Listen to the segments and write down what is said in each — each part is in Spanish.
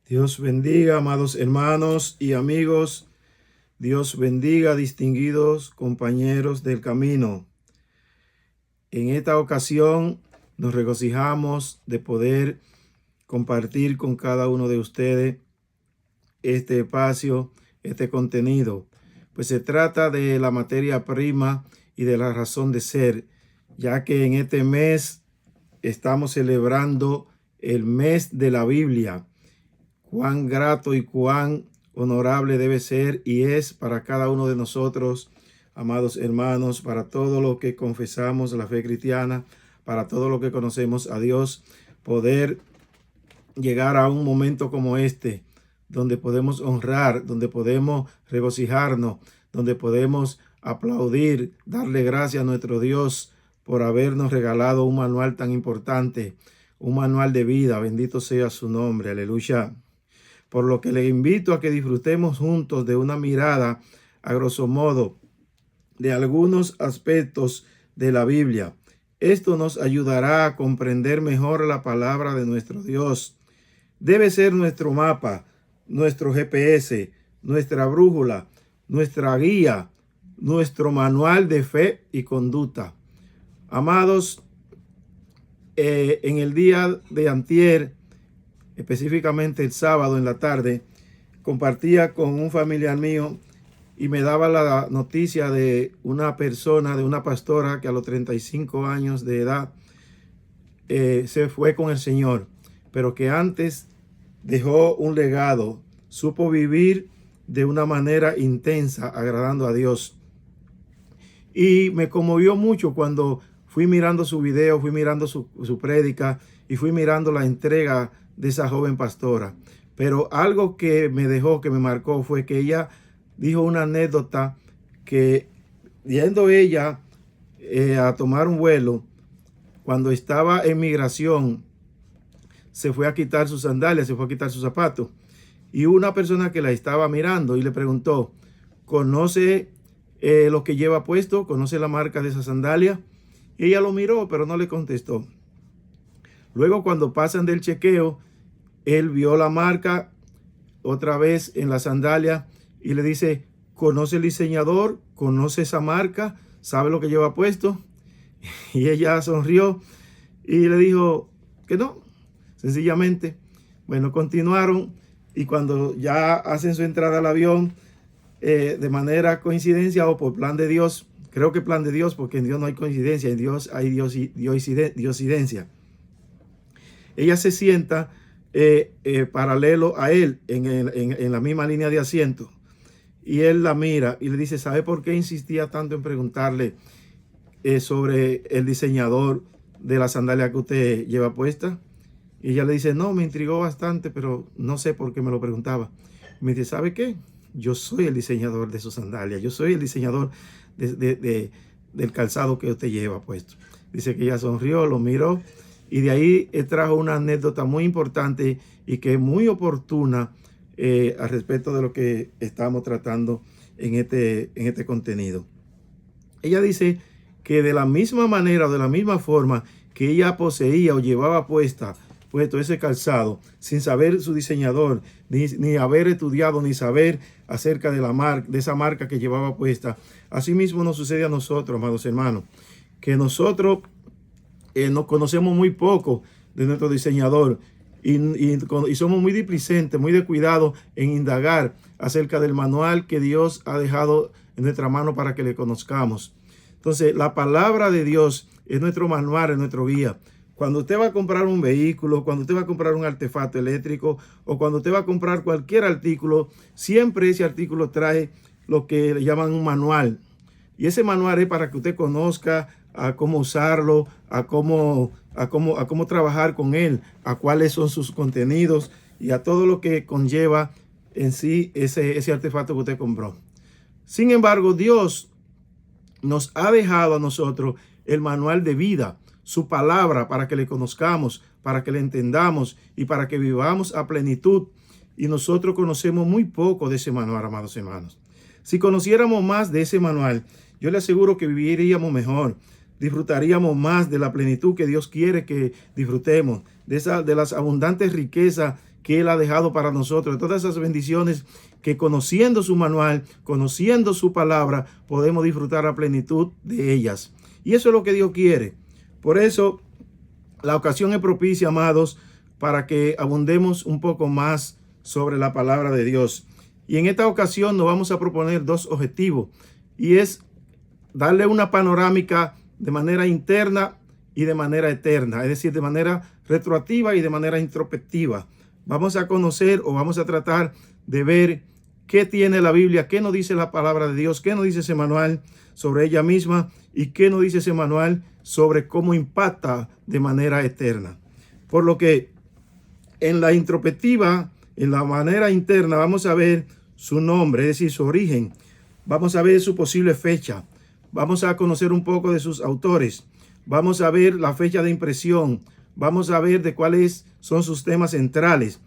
Dios bendiga, amados hermanos y amigos. Dios bendiga, distinguidos compañeros del camino. En esta ocasión nos regocijamos de poder compartir con cada uno de ustedes este espacio, este contenido. Pues se trata de la materia prima y de la razón de ser, ya que en este mes estamos celebrando el mes de la Biblia. Cuán grato y cuán honorable debe ser y es para cada uno de nosotros, amados hermanos, para todo lo que confesamos la fe cristiana, para todo lo que conocemos a Dios, poder llegar a un momento como este, donde podemos honrar, donde podemos regocijarnos, donde podemos aplaudir, darle gracias a nuestro Dios por habernos regalado un manual tan importante, un manual de vida. Bendito sea su nombre, aleluya. Por lo que le invito a que disfrutemos juntos de una mirada, a grosso modo, de algunos aspectos de la Biblia. Esto nos ayudará a comprender mejor la palabra de nuestro Dios. Debe ser nuestro mapa, nuestro GPS, nuestra brújula, nuestra guía, nuestro manual de fe y conducta. Amados, en el día de antier, específicamente el sábado en la tarde, compartía con un familiar mío y me daba la noticia de una persona, de una pastora que a los 35 años de edad se fue con el Señor, pero que antes dejó un legado, supo vivir de una manera intensa, agradando a Dios. Y me conmovió mucho cuando fui mirando su video, fui mirando su prédica y fui mirando la entrega de esa joven pastora. Pero algo que me dejó, que me marcó, fue que ella dijo una anécdota que yendo ella a tomar un vuelo, cuando estaba en migración, se fue a quitar sus sandalias, se fue a quitar sus zapatos. Y una persona que la estaba mirando y le preguntó, ¿conoce lo que lleva puesto? ¿Conoce la marca de esa sandalia? Y ella lo miró, pero no le contestó. Luego, cuando pasan del chequeo, él vio la marca otra vez en la sandalia y le dice, ¿conoce el diseñador? ¿Conoce esa marca? ¿Sabe lo que lleva puesto? Y ella sonrió y le dijo que no, sencillamente. Bueno, continuaron y cuando ya hacen su entrada al avión, de manera coincidencia o por plan de Dios, creo que plan de Dios, porque en Dios no hay coincidencia, en Dios hay diosidencia. Ella se sienta paralelo a él en la misma línea de asiento y él la mira y le dice, ¿sabe por qué insistía tanto en preguntarle sobre el diseñador de la sandalia que usted lleva puesta? Y ella le dice, no, me intrigó bastante, pero no sé por qué me lo preguntaba. Y me dice, ¿sabe qué? Yo soy el diseñador de su sandalia, yo soy el diseñador del calzado que usted lleva puesto. Dice que ella sonrió, lo miró y de ahí trajo una anécdota muy importante y que es muy oportuna al respecto de lo que estamos tratando en este contenido. Ella dice que de la misma manera, de la misma forma que ella poseía o llevaba puesto ese calzado, sin saber su diseñador, ni haber estudiado, ni saber acerca de esa marca que llevaba puesta, así mismo nos sucede a nosotros, amados hermanos, que nosotros nos conocemos muy poco de nuestro diseñador y somos muy displicentes, muy descuidados en indagar acerca del manual que Dios ha dejado en nuestra mano para que le conozcamos. Entonces, la palabra de Dios es nuestro manual, es nuestro guía. Cuando usted va a comprar un vehículo, cuando usted va a comprar un artefacto eléctrico o cuando usted va a comprar cualquier artículo, siempre ese artículo trae lo que le llaman un manual. Y ese manual es para que usted conozca a cómo usarlo, a cómo trabajar con él, a cuáles son sus contenidos y a todo lo que conlleva en sí ese artefacto que usted compró. Sin embargo, Dios nos ha dejado a nosotros el manual de vida, su palabra, para que le conozcamos, para que le entendamos y para que vivamos a plenitud. Y nosotros conocemos muy poco de ese manual, amados hermanos. Si conociéramos más de ese manual, yo le aseguro que viviríamos mejor, disfrutaríamos más de la plenitud que Dios quiere que disfrutemos, de las abundantes riquezas que Él ha dejado para nosotros, todas esas bendiciones que conociendo su manual, conociendo su palabra, podemos disfrutar a plenitud de ellas. Y eso es lo que Dios quiere. Por eso, la ocasión es propicia, amados, para que abundemos un poco más sobre la palabra de Dios. Y en esta ocasión nos vamos a proponer dos objetivos, y es darle una panorámica de manera interna y de manera eterna, es decir, de manera retroactiva y de manera introspectiva. Vamos a conocer o vamos a tratar de ver qué tiene la Biblia, qué nos dice la palabra de Dios, qué nos dice ese manual sobre ella misma y qué nos dice ese manual sobre cómo impacta de manera eterna. Por lo que en la introspectiva, en la manera interna, vamos a ver su nombre, es decir, su origen. Vamos a ver su posible fecha. Vamos a conocer un poco de sus autores. Vamos a ver la fecha de impresión. Vamos a ver de cuáles son sus temas centrales.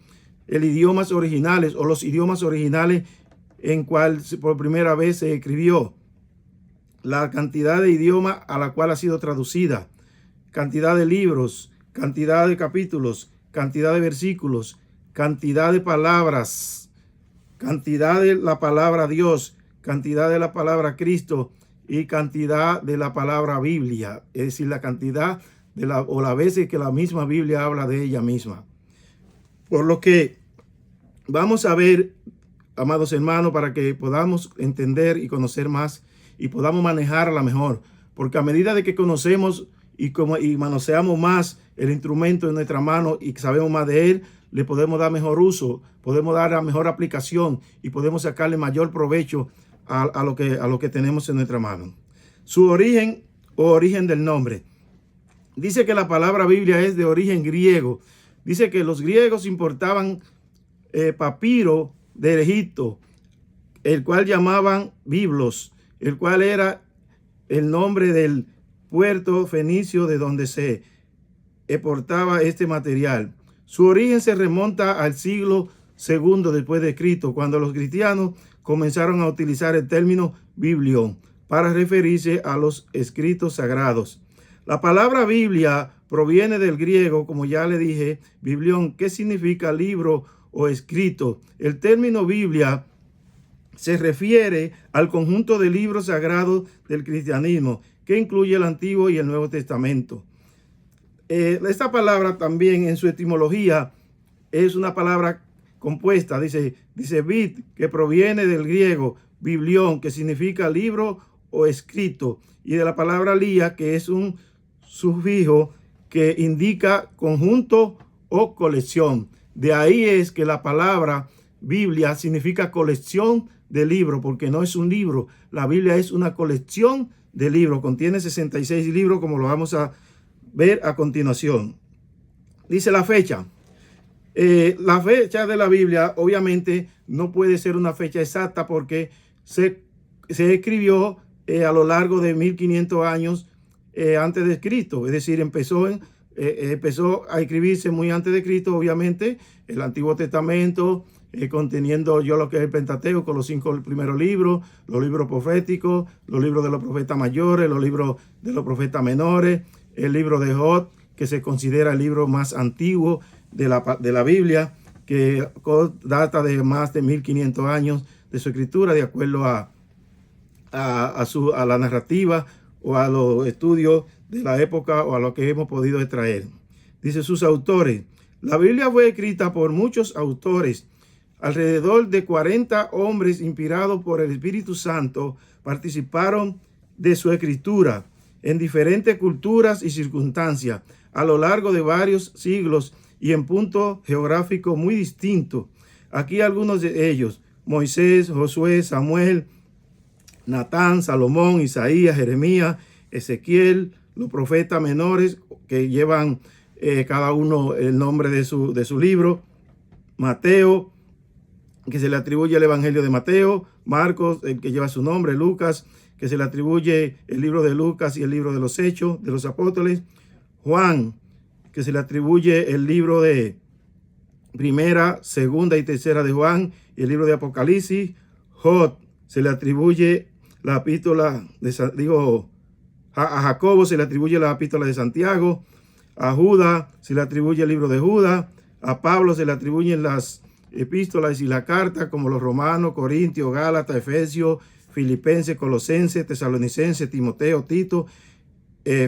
El idiomas originales o los idiomas originales en cual por primera vez se escribió. La cantidad de idioma a la cual ha sido traducida. Cantidad de libros. Cantidad de capítulos. Cantidad de versículos. Cantidad de palabras. Cantidad de la palabra Dios. Cantidad de la palabra Cristo. Y cantidad de la palabra Biblia, es decir, la cantidad de las veces que la misma Biblia habla de ella misma. Por lo que vamos a ver, amados hermanos, para que podamos entender y conocer más y podamos manejarla mejor, porque a medida de que conocemos y manoseamos más el instrumento en nuestra mano y sabemos más de él, le podemos dar mejor uso, podemos dar la mejor aplicación y podemos sacarle mayor provecho a lo que tenemos en nuestra mano. Su origen o origen del nombre. Dice que la palabra Biblia es de origen griego. Dice que los griegos importaban papiro de Egipto, el cual llamaban biblos, el cual era el nombre del puerto fenicio de donde se exportaba este material. Su origen se remonta al siglo II después de Cristo, cuando los cristianos comenzaron a utilizar el término biblión para referirse a los escritos sagrados. La palabra Biblia proviene del griego, como ya le dije, biblión, que significa libro o escrito. El término Biblia se refiere al conjunto de libros sagrados del cristianismo, que incluye el Antiguo y el Nuevo Testamento. Esta palabra también en su etimología es una palabra compuesta, dice bit, que proviene del griego biblión, que significa libro o escrito, y de la palabra lía, que es un sufijo que indica conjunto o colección. De ahí es que la palabra Biblia significa colección de libros, porque no es un libro. La Biblia es una colección de libros, contiene 66 libros, como lo vamos a ver a continuación. Dice la fecha. La fecha de la Biblia obviamente no puede ser una fecha exacta porque se escribió a lo largo de 1500 años antes de Cristo. Es decir, empezó a escribirse muy antes de Cristo, obviamente, el Antiguo Testamento, conteniendo lo que es el Pentateuco, con los 5 primeros libros, los libros proféticos, los libros de los profetas mayores, los libros de los profetas menores, el libro de Job, que se considera el libro más antiguo de la Biblia, que data de más de 1500 años de su escritura, de acuerdo a la narrativa o a los estudios de la época o a lo que hemos podido extraer. Dice sus autores. La Biblia fue escrita por muchos autores. Alrededor de 40 hombres inspirados por el Espíritu Santo participaron de su escritura en diferentes culturas y circunstancias a lo largo de varios siglos y en puntos geográficos muy distintos. Aquí algunos de ellos: Moisés, Josué, Samuel, Natán, Salomón, Isaías, Jeremías, Ezequiel, los profetas menores que llevan cada uno el nombre de su libro, Mateo, que se le atribuye el Evangelio de Mateo, Marcos, el que lleva su nombre, Lucas, que se le atribuye el libro de Lucas y el libro de los Hechos de los Apóstoles, Juan, que se le atribuye el libro de Primera, Segunda y Tercera de Juan y el libro de Apocalipsis, Job, se le atribuye la epístola a Jacobo se le atribuye la epístola de Santiago, a Judas se le atribuye el libro de Judas, A Pablo se le atribuyen las epístolas y la carta, como los Romanos, Corintios, Gálatas, Efesios, Filipenses, Colosenses, Tesalonicenses, Timoteo, Tito,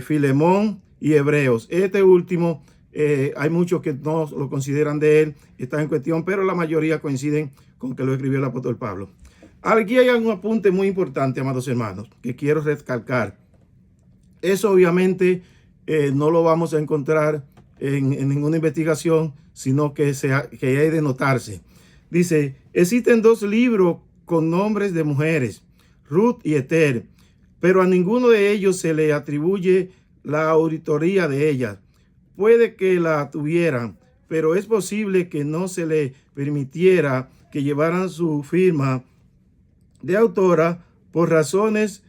Filemón y Hebreos. Este último, hay muchos que no lo consideran de él, está en cuestión, pero la mayoría coinciden con que lo escribió el apóstol Pablo. Aquí hay un apunte muy importante, amados hermanos, que quiero recalcar. Eso obviamente no lo vamos a encontrar en ninguna investigación, sino que hay de notarse. Dice, existen 2 libros con nombres de mujeres, Ruth y Esther, pero a ninguno de ellos se le atribuye la autoría de ellas. Puede que la tuvieran, pero es posible que no se le permitiera que llevaran su firma de autora por razones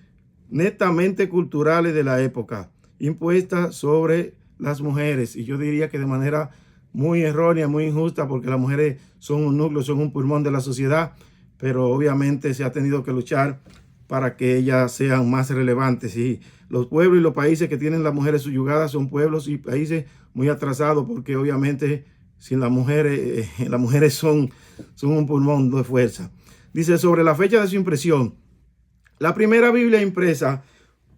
netamente culturales de la época, impuestas sobre las mujeres. Y yo diría que de manera muy errónea, muy injusta, porque las mujeres son un núcleo, son un pulmón de la sociedad, pero obviamente se ha tenido que luchar para que ellas sean más relevantes. Y los pueblos y los países que tienen las mujeres subyugadas son pueblos y países muy atrasados, porque obviamente sin las mujeres son un pulmón de fuerza. Dice, sobre la fecha de su impresión, la primera Biblia impresa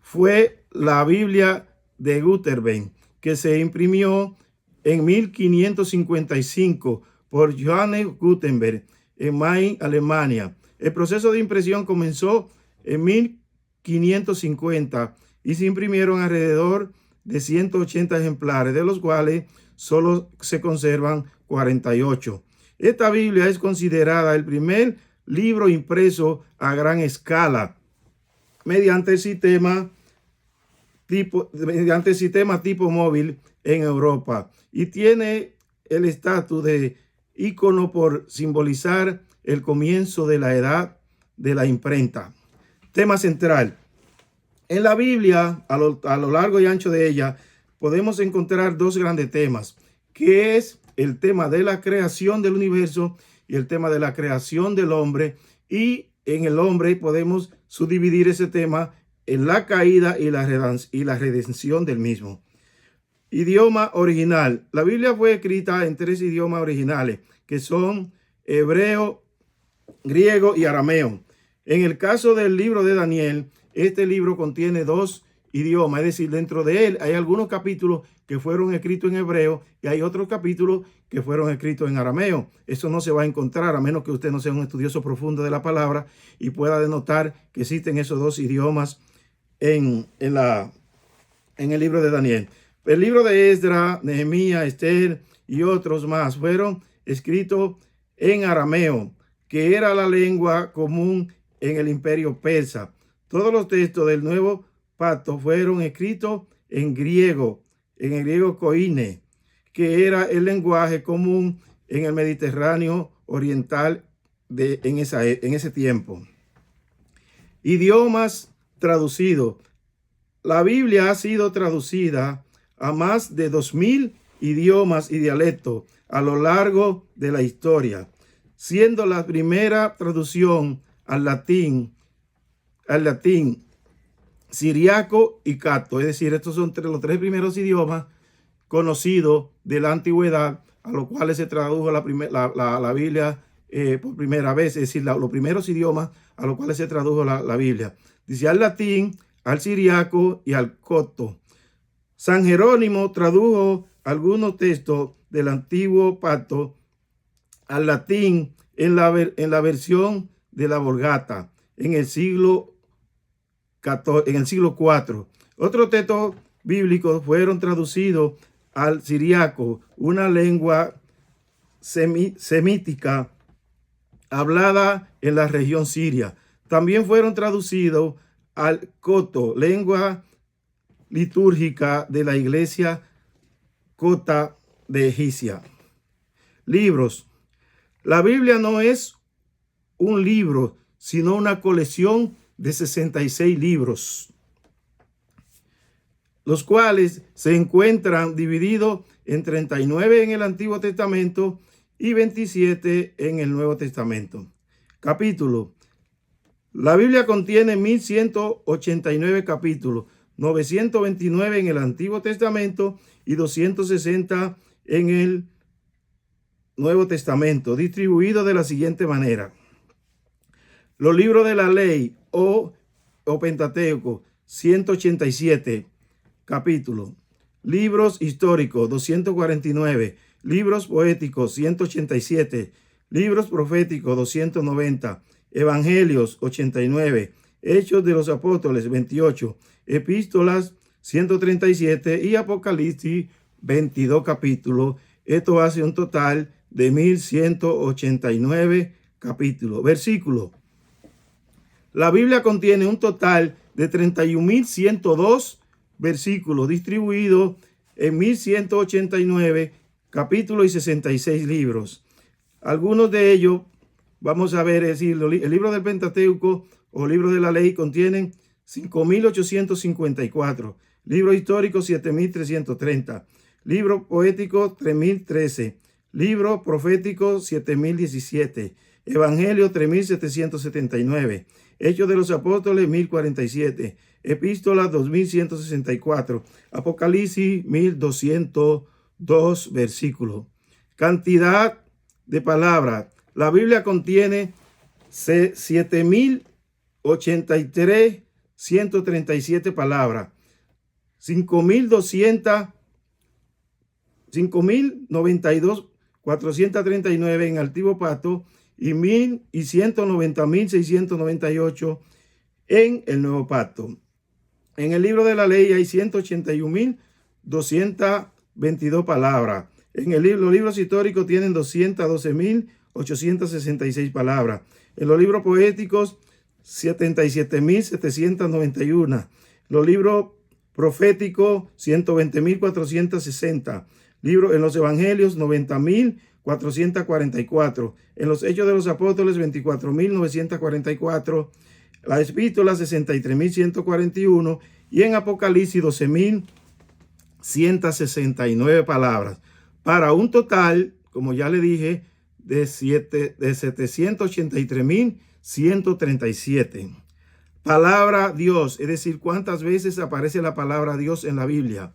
fue la Biblia de Gutenberg, que se imprimió en 1555 por Johannes Gutenberg en Mainz, Alemania. El proceso de impresión comenzó en 1550 y se imprimieron alrededor de 180 ejemplares, de los cuales solo se conservan 48. Esta Biblia es considerada el primer libro impreso a gran escala mediante el sistema tipo móvil en Europa, y tiene el estatus de ícono por simbolizar el comienzo de la edad de la imprenta. Tema central. En la Biblia, a lo largo y ancho de ella, podemos encontrar 2 grandes temas, que es el tema de la creación del universo y el tema de la creación del hombre. Y en el hombre podemos subdividir ese tema en la caída y la redención del mismo. Idioma original. La Biblia fue escrita en 3 idiomas originales, que son hebreo, griego y arameo. En el caso del libro de Daniel, este libro contiene 2 idiomas, es decir, dentro de él hay algunos capítulos que fueron escritos en hebreo y hay otros capítulos que fueron escritos en arameo. Eso no se va a encontrar a menos que usted no sea un estudioso profundo de la palabra y pueda denotar que existen esos 2 idiomas en el libro de Daniel. El libro de Esdras, Nehemías, Esther y otros más fueron escritos en arameo, que era la lengua común en el imperio persa. Todos los textos del nuevo pacto fueron escritos en griego, en el griego koine, que era el lenguaje común en el Mediterráneo oriental en ese tiempo. Idiomas traducidos. La Biblia ha sido traducida a más de 2000 idiomas y dialectos a lo largo de la historia, siendo la primera traducción al latín siriaco y cato. Es decir, estos son los 3 primeros idiomas conocidos de la antigüedad a los cuales se tradujo la Biblia por primera vez. Es decir, los primeros idiomas a los cuales se tradujo la Biblia. Dice al latín, al siriaco y al coto. San Jerónimo tradujo algunos textos del antiguo pacto al latín en la versión de la Vulgata en el siglo IV. Otros textos bíblicos fueron traducidos al siriaco, una lengua semítica hablada en la región siria. También fueron traducidos al coto, lengua litúrgica de la iglesia cota de Egipcia. Libros. La Biblia no es un libro, sino una colección de 66 libros, los cuales se encuentran divididos en 39 en el Antiguo Testamento y 27 en el Nuevo Testamento. Capítulo. La Biblia contiene 1189 capítulos, 929 en el Antiguo Testamento y 260 en el Nuevo Testamento, distribuido de la siguiente manera. Los libros de la ley o Pentateuco, 187 capítulos. Libros históricos, 249. Libros poéticos, 187. Libros proféticos, 290. Evangelios, 89. Hechos de los Apóstoles, 28. Epístolas, 137. Y Apocalipsis, 22 capítulos. Esto hace un total de 1189 capítulos. Versículo. La Biblia contiene un total de 31.102 versículos distribuidos en 1189 capítulos y 66 libros. Algunos de ellos, vamos a ver, es decir, el libro del Pentateuco o libro de la ley contienen 5.854, libro histórico 7.330, libro poético 3.013, libro profético 7.017, evangelio 3.779, Hechos de los Apóstoles 1047, Epístolas 2164, Apocalipsis 1202 versículos. Cantidad de palabras. La Biblia contiene 7.083, 137 palabras, 5.092, 439 en Antiguo Pacto y 190.698 en el Nuevo Pacto. En el libro de la ley hay 181.222 palabras. En los libros históricos tienen 212.866 palabras. En los libros poéticos, 77.791. Los libros proféticos, 120.460. En los evangelios, 90.444. En los Hechos de los Apóstoles, 24.944. Las epístolas, 63.141. Y en Apocalipsis, 12.169 palabras. Para un total, como ya le dije, de 783.137. Palabra Dios, es decir, ¿cuántas veces aparece la palabra Dios en la Biblia?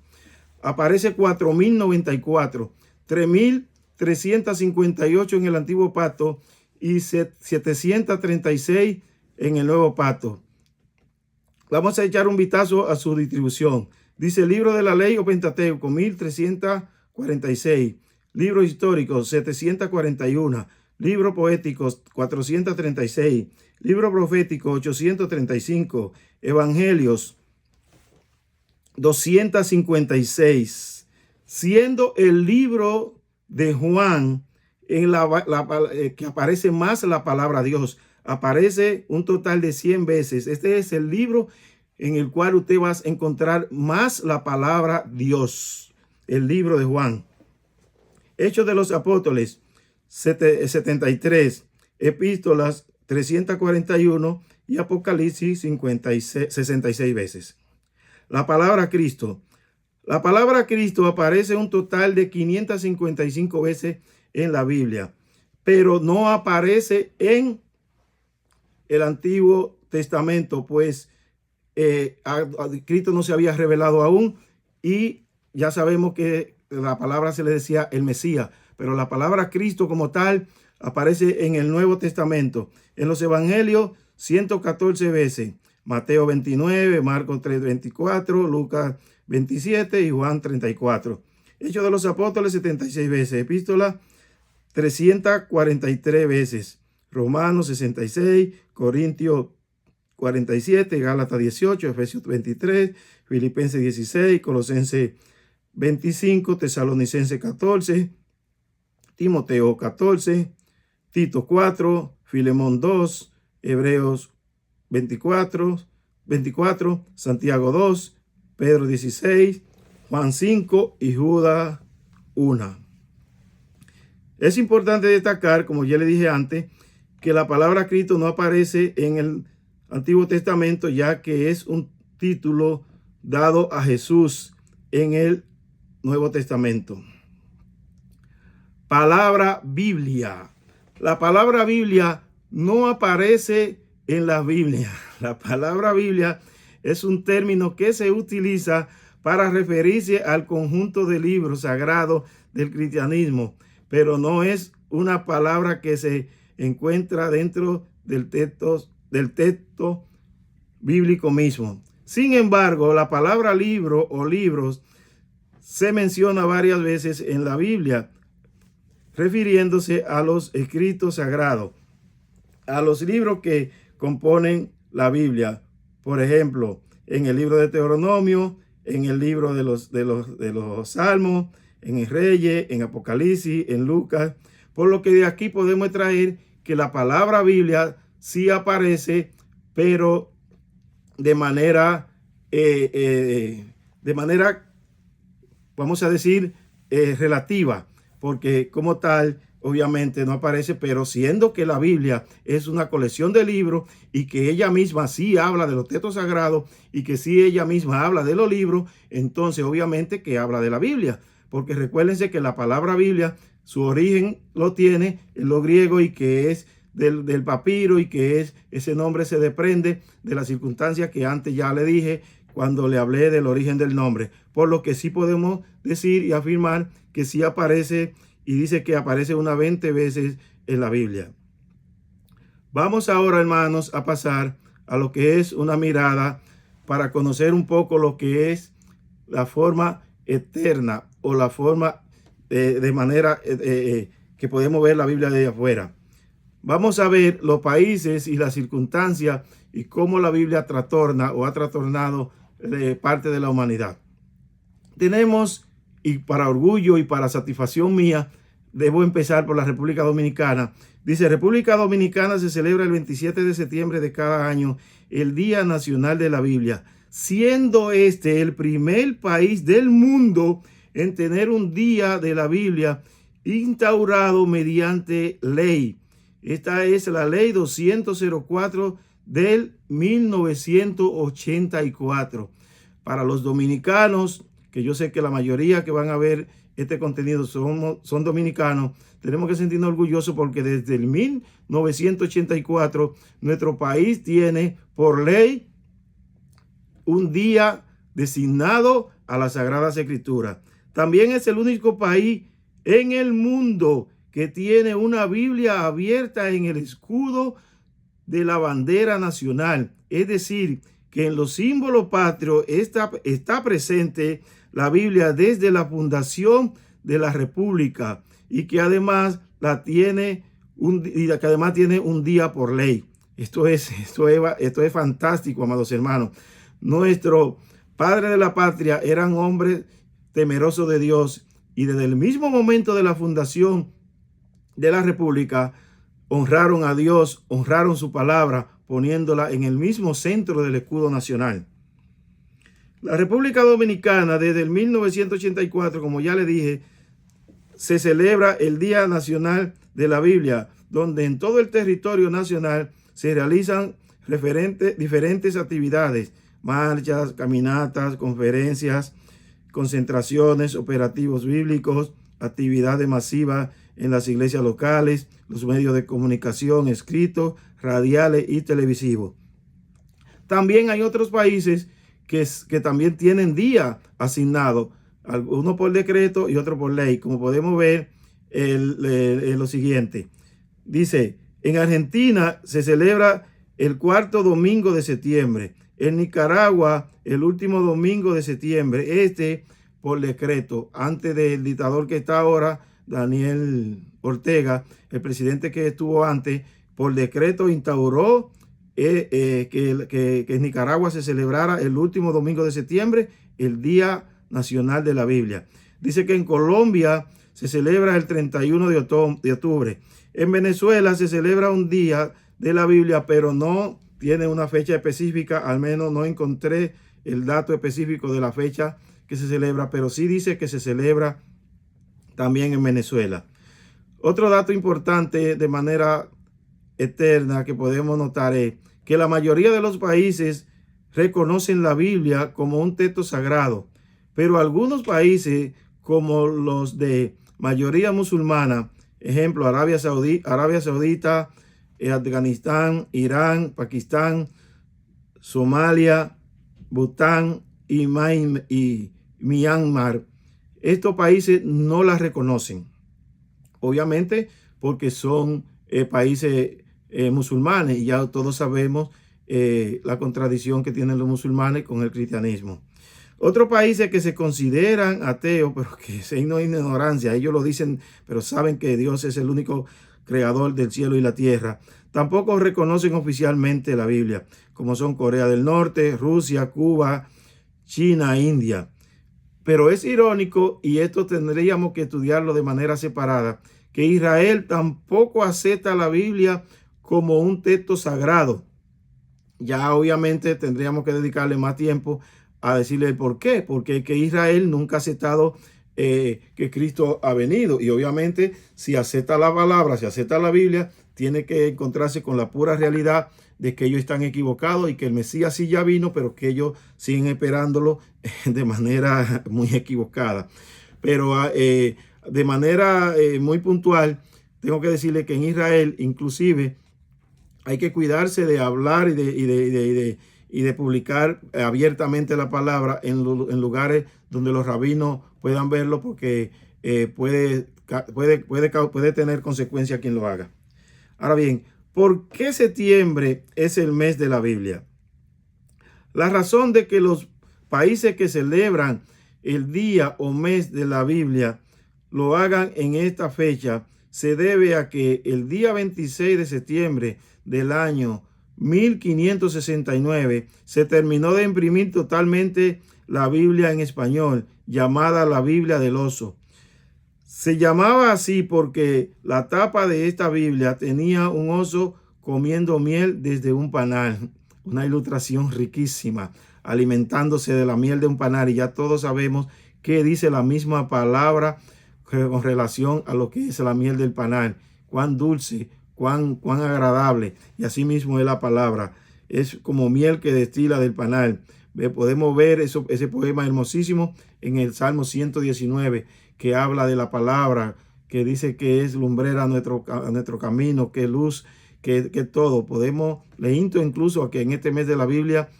Aparece 4.094, 3.358 en el Antiguo Pacto y 736 en el Nuevo Pacto. Vamos a echar un vistazo a su distribución. Dice el libro de la ley o Pentateuco, 1.346. Libros históricos, 741. Libros poéticos, 436. Libro profético, 835. Evangelios, 256. Siendo el libro de Juan en que aparece más la palabra Dios. Aparece un total de 100 veces. Este es el libro en el cual usted va a encontrar más la palabra Dios. El libro de Juan. Hechos de los Apóstoles, 73. Epístolas, 341. Y Apocalipsis, 66 veces. La palabra Cristo. La palabra Cristo aparece un total de 555 veces en la Biblia, pero no aparece en el Antiguo Testamento, pues Cristo no se había revelado aún y ya sabemos que la palabra se le decía el Mesías, pero la palabra Cristo como tal aparece en el Nuevo Testamento. En los Evangelios, 114 veces. Mateo 29, Marcos 3:24, Lucas 27 y Juan 34. Hechos de los Apóstoles, 76 veces. Epístola, 343 veces. Romanos 66, Corintios 47, Gálatas 18, Efesios 23, Filipenses 16, Colosenses 25, Tesalonicenses 14, Timoteo 14, Tito 4, Filemón 2, Hebreos 24, Santiago 2, Pedro 16, Juan 5 y Judas 1. Es importante destacar, como ya le dije antes, que la palabra Cristo no aparece en el Antiguo Testamento, ya que es un título dado a Jesús en el Nuevo Testamento. Palabra Biblia. La palabra Biblia no aparece en la Biblia. La palabra Biblia es un término que se utiliza para referirse al conjunto de libros sagrados del cristianismo, pero no es una palabra que se encuentra dentro del texto bíblico mismo. Sin embargo, la palabra libro o libros se menciona varias veces en la Biblia, refiriéndose a los escritos sagrados, a los libros que componen la Biblia. Por ejemplo, en el libro de Deuteronomio, en el libro de los Salmos, en el Reyes, en Apocalipsis, en Lucas. Por lo que de aquí podemos extraer que la palabra Biblia sí aparece, pero de manera, vamos a decir, relativa, porque como tal, obviamente no aparece, pero siendo que la Biblia es una colección de libros y que ella misma sí habla de los textos sagrados y que sí ella misma habla de los libros, entonces obviamente que habla de la Biblia, porque recuérdense que la palabra Biblia, su origen lo tiene en lo griego y que es del papiro, y que ese nombre se desprende de las circunstancias que antes ya le dije cuando le hablé del origen del nombre, por lo que sí podemos decir y afirmar que sí aparece, y dice que aparece unas 20 veces en la Biblia. Vamos ahora, hermanos, a pasar a lo que es una mirada para conocer un poco lo que es la forma eterna o la forma de manera que podemos ver la Biblia de afuera. Vamos a ver los países y las circunstancias y cómo la Biblia trastorna o ha trastornado parte de la humanidad. Tenemos, y para orgullo y para satisfacción mía, debo empezar por la República Dominicana. Dice: República Dominicana se celebra el 27 de septiembre de cada año, el Día Nacional de la Biblia, siendo este el primer país del mundo en tener un día de la Biblia instaurado mediante ley. Esta es la ley 204 del 1984. Para los dominicanos, que yo sé que la mayoría que van a ver este contenido son dominicanos, tenemos que sentirnos orgullosos porque desde el 1984 nuestro país tiene por ley un día designado a las Sagradas Escrituras. También es el único país en el mundo que tiene una Biblia abierta en el escudo de la bandera nacional. Es decir, que en los símbolos patrios está presente la Biblia desde la fundación de la República, y que además tiene un día por ley. Esto es fantástico, amados hermanos. Nuestros padres de la patria eran hombres temerosos de Dios, y desde el mismo momento de la fundación de la República honraron a Dios, honraron su palabra, poniéndola en el mismo centro del escudo nacional. La República Dominicana, desde el 1984, como ya le dije, se celebra el Día Nacional de la Biblia, donde en todo el territorio nacional se realizan diferentes actividades: marchas, caminatas, conferencias, concentraciones, operativos bíblicos, actividades masivas en las iglesias locales, los medios de comunicación escritos, radiales y televisivos. También hay otros países que también tienen día asignado, uno por decreto y otro por ley, como podemos ver en lo siguiente. Dice: en Argentina se celebra el cuarto domingo de septiembre, en Nicaragua el último domingo de septiembre, por decreto, antes del dictador que está ahora, Daniel Ortega, el presidente que estuvo antes, por decreto instauró que en Nicaragua se celebrara el último domingo de septiembre, el Día Nacional de la Biblia. Dice que en Colombia se celebra el 31 de octubre. En Venezuela se celebra un Día de la Biblia, pero no tiene una fecha específica, al menos no encontré el dato específico de la fecha que se celebra, pero sí dice que se celebra también en Venezuela. Otro dato importante de manera eterna que podemos notar es que la mayoría de los países reconocen la Biblia como un texto sagrado, pero algunos países, como los de mayoría musulmana, ejemplo Arabia Saudita, Afganistán, Irán, Pakistán, Somalia, Bután y Myanmar, estos países no las reconocen. obviamente porque son países musulmanes, y ya todos sabemos la contradicción que tienen los musulmanes con el cristianismo. Otros países que se consideran ateos, pero que se no hay ignorancia, ellos lo dicen, pero saben que Dios es el único creador del cielo y la tierra, tampoco reconocen oficialmente la Biblia, como son Corea del Norte, Rusia, Cuba, China, India. Pero es irónico, y esto tendríamos que estudiarlo de manera separada, que Israel tampoco acepta la Biblia como un texto sagrado. Ya obviamente tendríamos que dedicarle más tiempo a decirle el por qué, porque que Israel nunca ha aceptado que Cristo ha venido, y obviamente si acepta la palabra, si acepta la Biblia, tiene que encontrarse con la pura realidad de que ellos están equivocados y que el Mesías sí ya vino, pero que ellos siguen esperándolo de manera muy equivocada. Pero de manera muy puntual, tengo que decirle que en Israel inclusive hay que cuidarse de hablar y de publicar abiertamente la palabra en lugares donde los rabinos puedan verlo, porque puede tener consecuencias quien lo haga. Ahora bien, ¿por qué septiembre es el mes de la Biblia? La razón de que los países que celebran el día o mes de la Biblia lo hagan en esta fecha se debe a que el día 26 de septiembre del año 1569 se terminó de imprimir totalmente la Biblia en español, llamada la Biblia del Oso. Se llamaba así porque la tapa de esta Biblia tenía un oso comiendo miel desde un panal, una ilustración riquísima, alimentándose de la miel de un panal, y ya todos sabemos que dice la misma palabra con relación a lo que es la miel del panal, cuán dulce, cuán agradable, y así mismo es la palabra, es como miel que destila del panal. Podemos ver ese poema hermosísimo en el Salmo 119, que habla de la palabra, que dice que es lumbrera a nuestro camino, que luz, que todo. Le insto incluso a que en este mes de la Biblia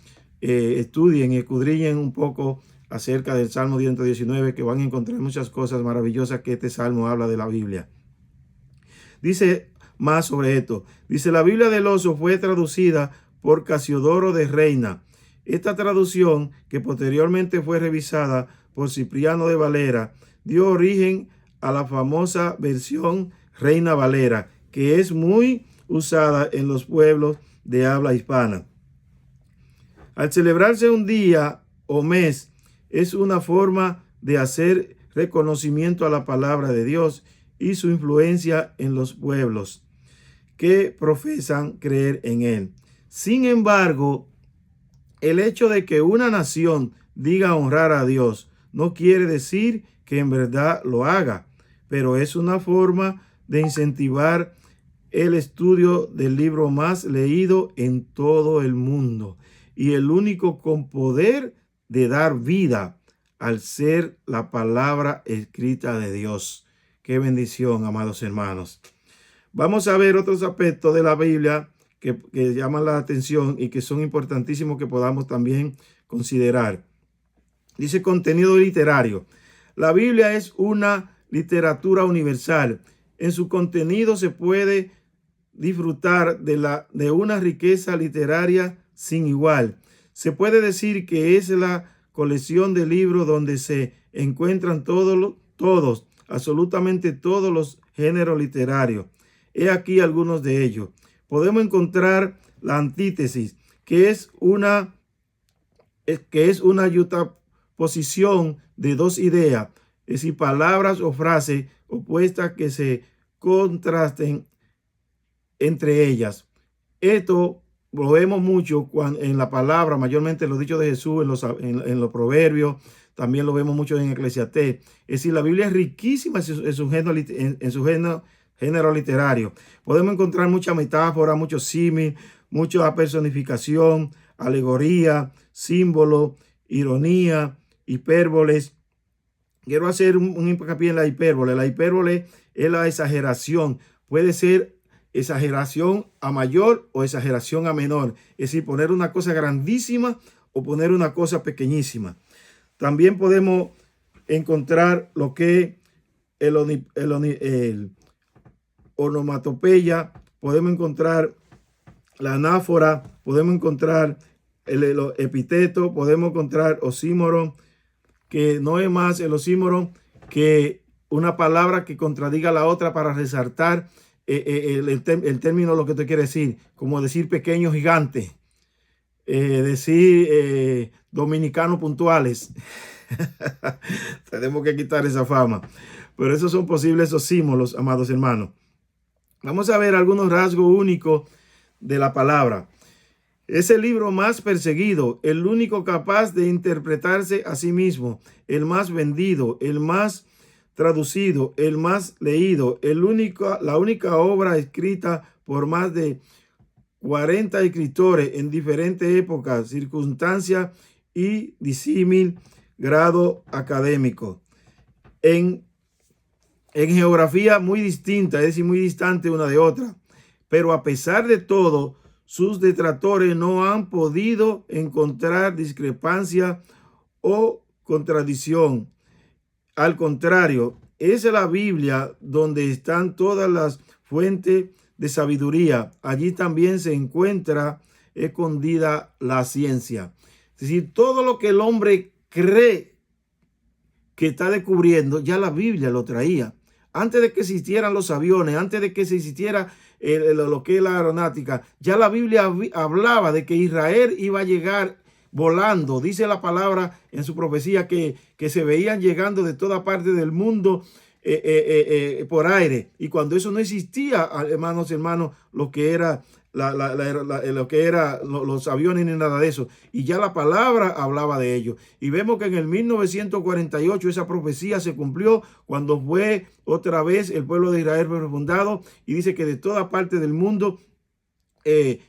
estudien y escudriñen un poco acerca del Salmo 119, que van a encontrar muchas cosas maravillosas que este Salmo habla de la Biblia. Dice más sobre esto. Dice: la Biblia del Oso fue traducida por Casiodoro de Reina. Esta traducción, que posteriormente fue revisada por Cipriano de Valera, dio origen a la famosa versión Reina Valera, que es muy usada en los pueblos de habla hispana. Al celebrarse un día o mes, es una forma de hacer reconocimiento a la palabra de Dios y su influencia en los pueblos que profesan creer en él. Sin embargo, el hecho de que una nación diga honrar a Dios no quiere decir que en verdad lo haga, pero es una forma de incentivar el estudio del libro más leído en todo el mundo y el único con poder de dar vida al ser la palabra escrita de Dios. Qué bendición, amados hermanos. Vamos a ver otros aspectos de la Biblia que llaman la atención y que son importantísimos que podamos también considerar. Dice contenido literario. La Biblia es una literatura universal. En su contenido se puede disfrutar de una riqueza literaria sin igual. Se puede decir que es la colección de libros donde se encuentran todos, absolutamente todos los géneros literarios. He aquí algunos de ellos. Podemos encontrar la antítesis, que es una yuxtaposición de dos ideas, es decir, palabras o frases opuestas que se contrasten entre ellas. Esto lo vemos mucho en la palabra, mayormente en los dichos de Jesús, en los proverbios, también lo vemos mucho en Eclesiastés. Es decir, la Biblia es riquísima en su género literario. Podemos encontrar mucha metáfora, mucho símil, mucha personificación, alegoría, símbolo, ironía, hipérboles. Quiero hacer un hincapié en la hipérbole. La hipérbole es la exageración. Puede ser exageración a mayor o exageración a menor. Es decir, poner una cosa grandísima o poner una cosa pequeñísima. También podemos encontrar lo que onomatopeya, podemos encontrar la anáfora, podemos encontrar el epíteto, podemos encontrar oxímoron, que no es más el oxímoron que una palabra que contradiga a la otra para resaltar el término, lo que te quiere decir, como decir pequeño gigante, decir dominicanos puntuales. Tenemos que quitar esa fama, pero esos son posibles oxímoros, amados hermanos. Vamos a ver algunos rasgos únicos de la palabra. Es el libro más perseguido, el único capaz de interpretarse a sí mismo, el más vendido, el más traducido, el más leído, la única obra escrita por más de 40 escritores en diferentes épocas, circunstancias y disímil grado académico. En geografía muy distinta, es decir, muy distante una de otra. Pero a pesar de todo, sus detractores no han podido encontrar discrepancia o contradicción. Al contrario, es la Biblia donde están todas las fuentes de sabiduría. Allí también se encuentra escondida la ciencia. Es decir, todo lo que el hombre cree que está descubriendo, ya la Biblia lo traía. Antes de que existieran los aviones, antes de que se existiera lo que es la aeronáutica, ya la Biblia hablaba de que Israel iba a llegar volando. Dice la palabra en su profecía que se veían llegando de toda parte del mundo por aire. Y cuando eso no existía, hermanos, lo que era los aviones ni nada de eso, y ya la palabra hablaba de ello. Y vemos que en el 1948 esa profecía se cumplió cuando fue otra vez el pueblo de Israel refundado, y dice que de toda parte del mundo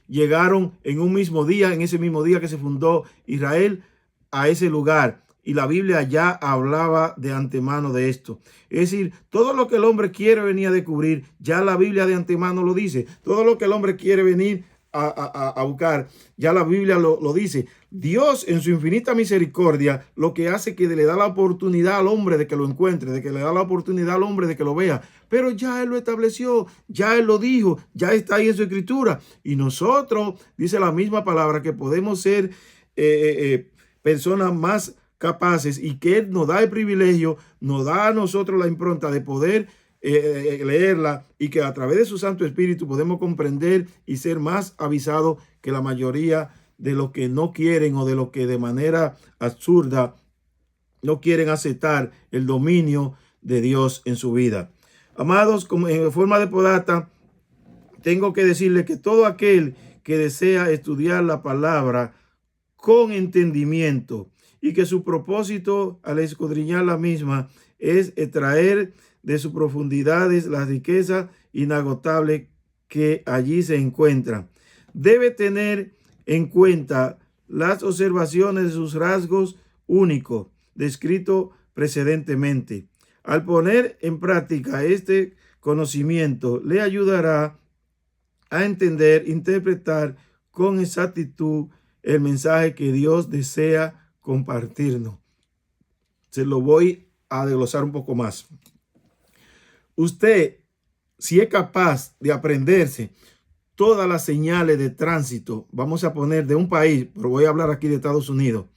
llegaron en un mismo día, en ese mismo día que se fundó Israel, a ese lugar. Y la Biblia ya hablaba de antemano de esto. Es decir, todo lo que el hombre quiere venir a descubrir, ya la Biblia de antemano lo dice. Todo lo que el hombre quiere venir a buscar, ya la Biblia lo dice. Dios, en su infinita misericordia, lo que hace es que le da la oportunidad al hombre de que lo encuentre, de que le da la oportunidad al hombre de que lo vea. Pero ya Él lo estableció, ya Él lo dijo, ya está ahí en su escritura. Y nosotros, dice la misma palabra, que podemos ser personas más capaces, y que Él nos da el privilegio, nos da a nosotros la impronta de poder leerla, y que a través de su Santo Espíritu podemos comprender y ser más avisados que la mayoría de los que no quieren, o de los que de manera absurda no quieren aceptar el dominio de Dios en su vida. Amados, como en forma de podata, tengo que decirle que todo aquel que desea estudiar la palabra con entendimiento, y que su propósito al escudriñar la misma es extraer de sus profundidades las riquezas inagotables que allí se encuentran, debe tener en cuenta las observaciones de sus rasgos únicos descritos precedentemente. Al poner en práctica este conocimiento, le ayudará a entender, interpretar con exactitud el mensaje que Dios desea compartirnos. Se lo voy a desglosar un poco más. Usted, si es capaz de aprenderse todas las señales de tránsito, vamos a poner de un país, pero voy a hablar aquí de Estados Unidos,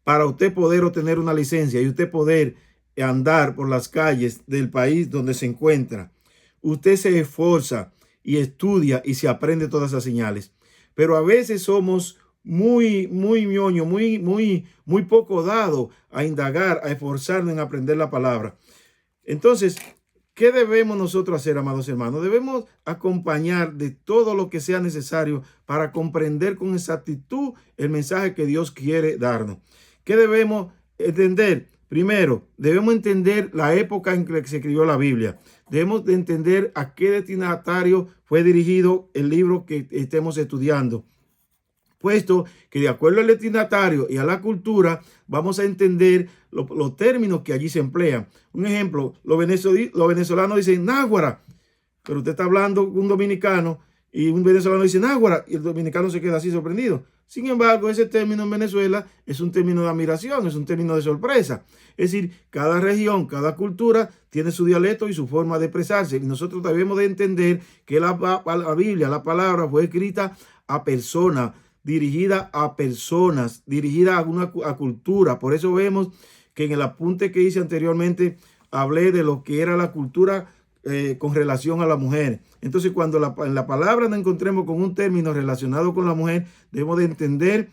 para usted poder obtener una licencia y usted poder andar por las calles del país donde se encuentra, usted se esfuerza y estudia y se aprende todas esas señales. Pero a veces somos muy ñoño, muy poco dado a indagar, a esforzarnos en aprender la palabra. Entonces, ¿qué debemos nosotros hacer, amados hermanos? Debemos acompañar de todo lo que sea necesario para comprender con exactitud el mensaje que Dios quiere darnos. ¿Qué debemos entender? Primero, debemos entender la época en que se escribió la Biblia. Debemos de entender a qué destinatario fue dirigido el libro que estemos estudiando, puesto que de acuerdo al destinatario y a la cultura vamos a entender los términos que allí se emplean. Un ejemplo, los venezolanos dicen náguara, pero usted está hablando con un dominicano Y un venezolano dice náguara y el dominicano se queda así sorprendido. Sin embargo, ese término en Venezuela es un término de admiración, es un término de sorpresa. Es decir, cada región, cada cultura tiene su dialecto y su forma de expresarse. Y nosotros debemos de entender que la Biblia, la palabra, fue escrita a personas, dirigida a personas, dirigida a cultura. Por eso vemos que en el apunte que hice anteriormente hablé de lo que era la cultura con relación a la mujer. Entonces, cuando en la palabra nos encontremos con un término relacionado con la mujer, debemos de entender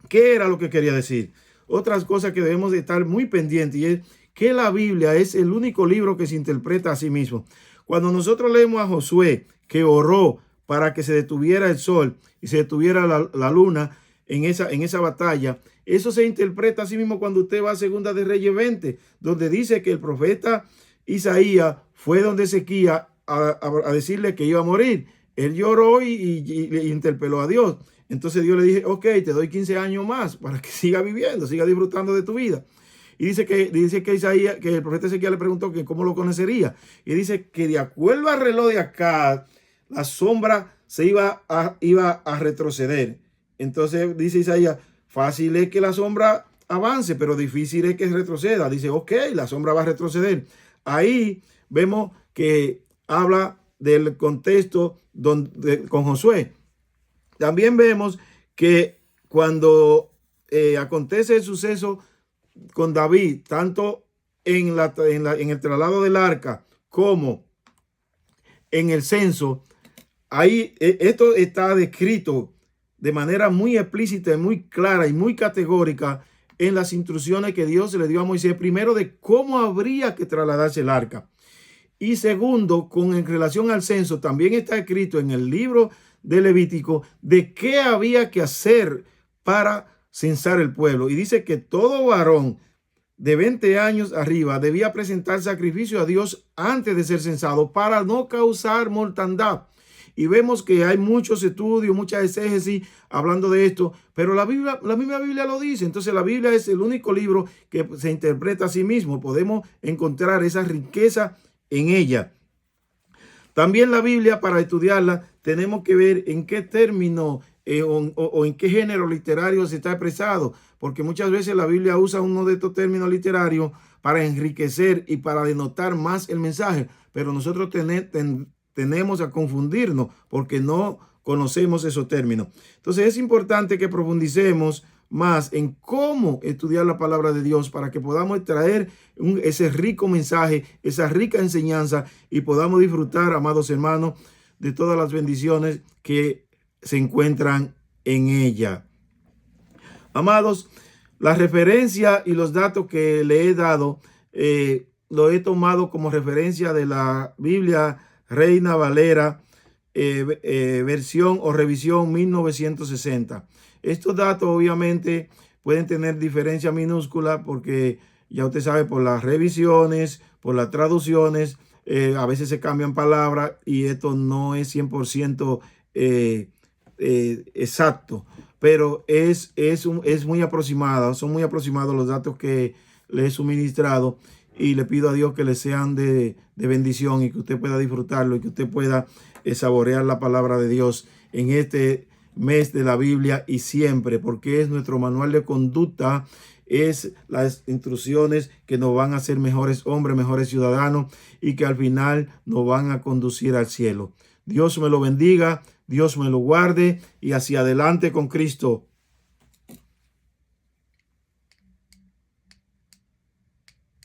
qué era lo que quería decir. Otras cosas que debemos de estar muy pendientes y es que la Biblia es el único libro que se interpreta a sí mismo. Cuando nosotros leemos a Josué, que oró para que se detuviera el sol y se detuviera la luna en esa batalla, eso se interpreta a sí mismo cuando usted va a Segunda de Reyes 20, donde dice que el profeta Isaías fue donde Ezequías a decirle que iba a morir. Él lloró y interpeló a Dios. Entonces Dios le dije, ok, te doy 15 años más para que siga viviendo, siga disfrutando de tu vida. Y dice que Isaías, que el profeta Ezequiel le preguntó que cómo lo conocería. Y dice que de acuerdo al reloj de acá, la sombra se iba a retroceder. Entonces dice Isaías, fácil es que la sombra avance, pero difícil es que retroceda. Dice, ok, la sombra va a retroceder. Ahí vemos que habla del contexto con Josué. También vemos que cuando acontece el suceso con David, tanto en el traslado del arca como en el censo, ahí esto está descrito de manera muy explícita, muy clara y muy categórica en las instrucciones que Dios le dio a Moisés, primero de cómo habría que trasladarse el arca. Y segundo, en relación al censo, también está escrito en el libro de Levítico de qué había que hacer para censar el pueblo. Y dice que todo varón de 20 años arriba debía presentar sacrificio a Dios antes de ser censado para no causar mortandad. Y vemos que hay muchos estudios, muchas exégesis hablando de esto, pero la misma Biblia lo dice. Entonces la Biblia es el único libro que se interpreta a sí mismo. Podemos encontrar esa riqueza en ella. También la Biblia, para estudiarla, tenemos que ver en qué término o en qué género literario se está expresado, porque muchas veces la Biblia usa uno de estos términos literarios para enriquecer y para denotar más el mensaje, pero nosotros tenemos a confundirnos porque no conocemos esos términos. Entonces es importante que profundicemos más en cómo estudiar la palabra de Dios para que podamos extraer ese rico mensaje, esa rica enseñanza y podamos disfrutar, amados hermanos, de todas las bendiciones que se encuentran en ella. Amados, la referencia y los datos que le he dado, lo he tomado como referencia de la Biblia Reina Valera, versión o revisión 1960. Estos datos obviamente pueden tener diferencia minúscula porque ya usted sabe, por las revisiones, por las traducciones, a veces se cambian palabras y esto no es 100% exacto, pero es muy aproximado, son muy aproximados los datos que le he suministrado y le pido a Dios que le sean de bendición y que usted pueda disfrutarlo y que usted pueda saborear la palabra de Dios en este mes de la Biblia y siempre, porque es nuestro manual de conducta, es las instrucciones que nos van a hacer mejores hombres, mejores ciudadanos y que al final nos van a conducir al cielo. Dios me lo bendiga, Dios me lo guarde y hacia adelante con Cristo.